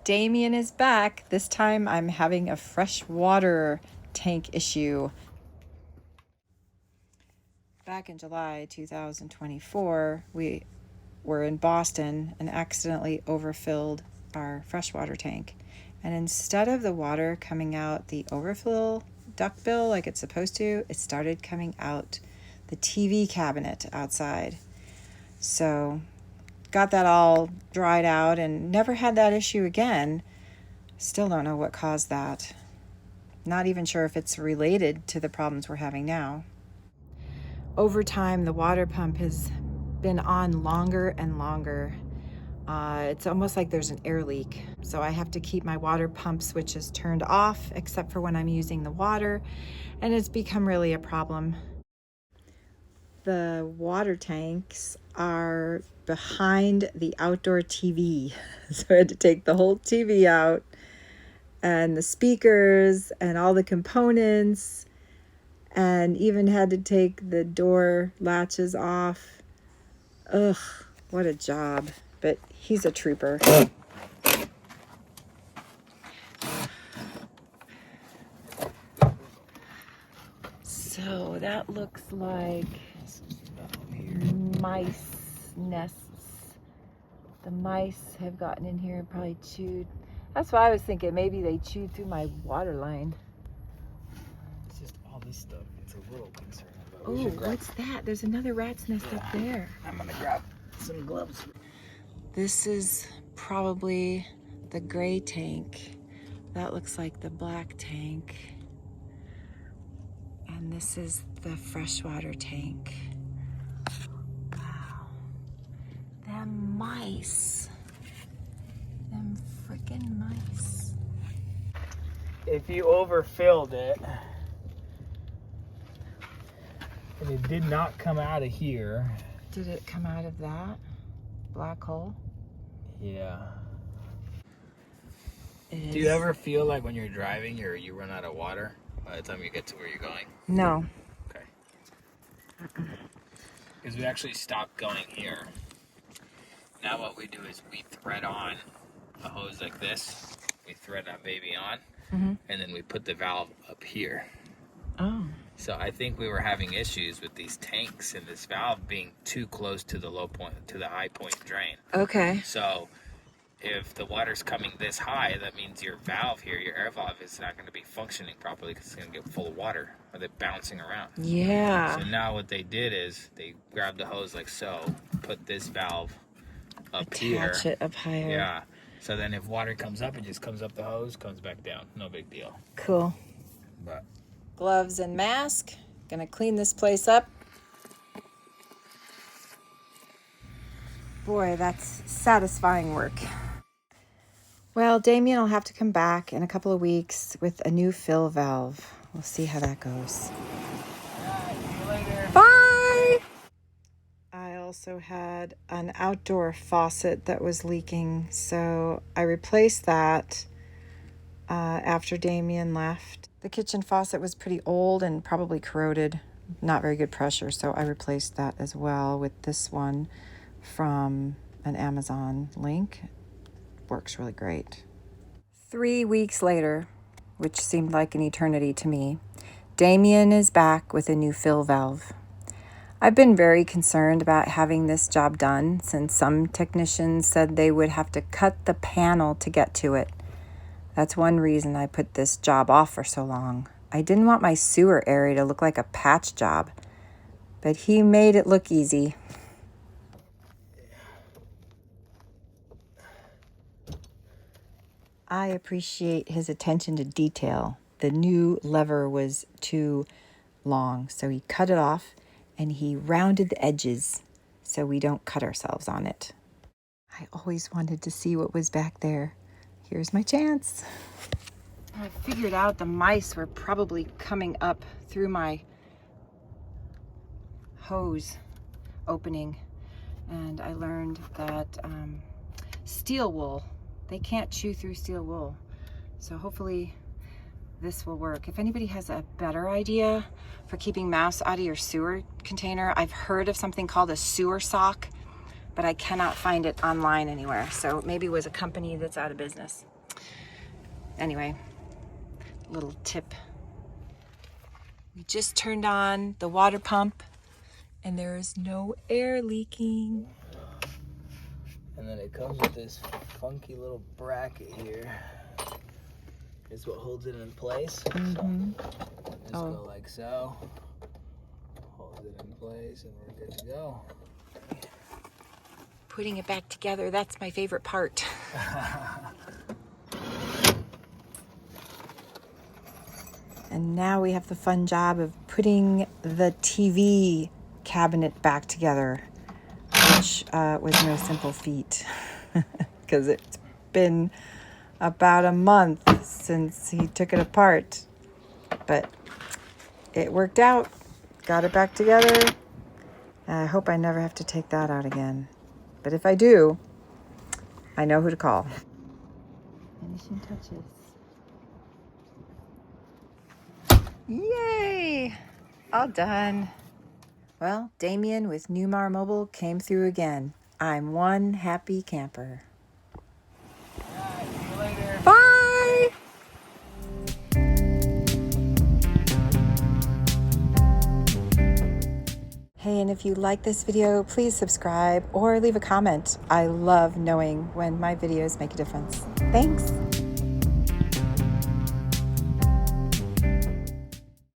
Damien is back. This time I'm having a fresh water tank issue. Back in July 2024, we were in Boston and accidentally overfilled our freshwater tank. And instead of the water coming out the overflow duckbill like it's supposed to, it started coming out the TV cabinet outside. So got that all dried out and never had that issue again. Still don't know what caused that. Not even sure if it's related to the problems we're having now. Over time, the water pump has been on longer and longer. It's almost like there's an air leak. So I have to keep my water pump switches turned off, except for when I'm using the water, and it's become really a problem. The water tanks are behind the outdoor TV. So I had to take the whole TV out and the speakers and all the components, and even had to take the door latches off. Ugh, what a job. But he's a trooper. So that looks like mice nests. The mice have gotten in here and probably chewed. That's what I was thinking. Maybe they chewed through my water line. It's just all this stuff. It's a little concerning. Oh, what's that? There's another rat's nest up there. I'm gonna grab some gloves. This is probably the gray tank. That looks like the black tank. And this is the freshwater tank. Wow. Them mice. Them freaking mice. If you overfilled it and it did not come out of here. Did it come out of that black hole? Yeah. Do you ever feel like when you're driving you run out of water by the time you get to where you're going? No. Okay. Because we actually stopped going here. Now what we do is we thread on a hose like this. We thread that baby on, and then we put the valve up here. Oh. So I think we were having issues with these tanks and this valve being too close to the low point, to the high point drain. Okay. So if the water's coming this high, that means your valve here, your air valve, is not going to be functioning properly because it's going to get full of water or they're bouncing around. Yeah. So now what they did is they grabbed the hose like so, put this valve up here. Attach it up higher. Yeah. So then if water comes up, it just comes up the hose, comes back down. No big deal. Cool. But Gloves and mask. Gonna clean this place up. Boy, that's satisfying work. Well, Damien will have to come back in a couple of weeks with a new fill valve. We'll see how that goes. see you later. Bye! I also had an outdoor faucet that was leaking, so I replaced that after Damien left. The kitchen faucet was pretty old and probably corroded, not very good pressure, so I replaced that as well with this one from an Amazon link. Works really great. 3 weeks later, which seemed like an eternity to me, Damien is back with a new fill valve. I've been very concerned about having this job done since some technicians said they would have to cut the panel to get to it. That's one reason I put this job off for so long. I didn't want my sewer area to look like a patch job, but he made it look easy. I appreciate his attention to detail. The new lever was too long, so he cut it off and he rounded the edges so we don't cut ourselves on it. I always wanted to see what was back there. Here's my chance. I figured out the mice were probably coming up through my hose opening, and I learned that steel wool, they can't chew through steel wool. So hopefully this will work. If anybody has a better idea for keeping mouse out of your sewer container, I've heard of something called a sewer sock, but I cannot find it online anywhere. So maybe it was a company that's out of business. Anyway, little tip. We just turned on the water pump and there is no air leaking. And then it comes with this funky little bracket here. Is what holds it in place. Mm-hmm. Just go like so. Hold it in place and we're good to go. Putting it back together, that's my favorite part. And now we have the fun job of putting the TV cabinet back together, which was no simple feat because it's been about a month since he took it apart. But it worked out, got it back together. I hope I never have to take that out again. But if I do, I know who to call. Finishing touches. Yay! All done. Well, Damien with Newmar Mobile came through again. I'm one happy camper. Alright, see you later. Bye! Hey, and if you like this video, please subscribe or leave a comment. I love knowing when my videos make a difference. Thanks.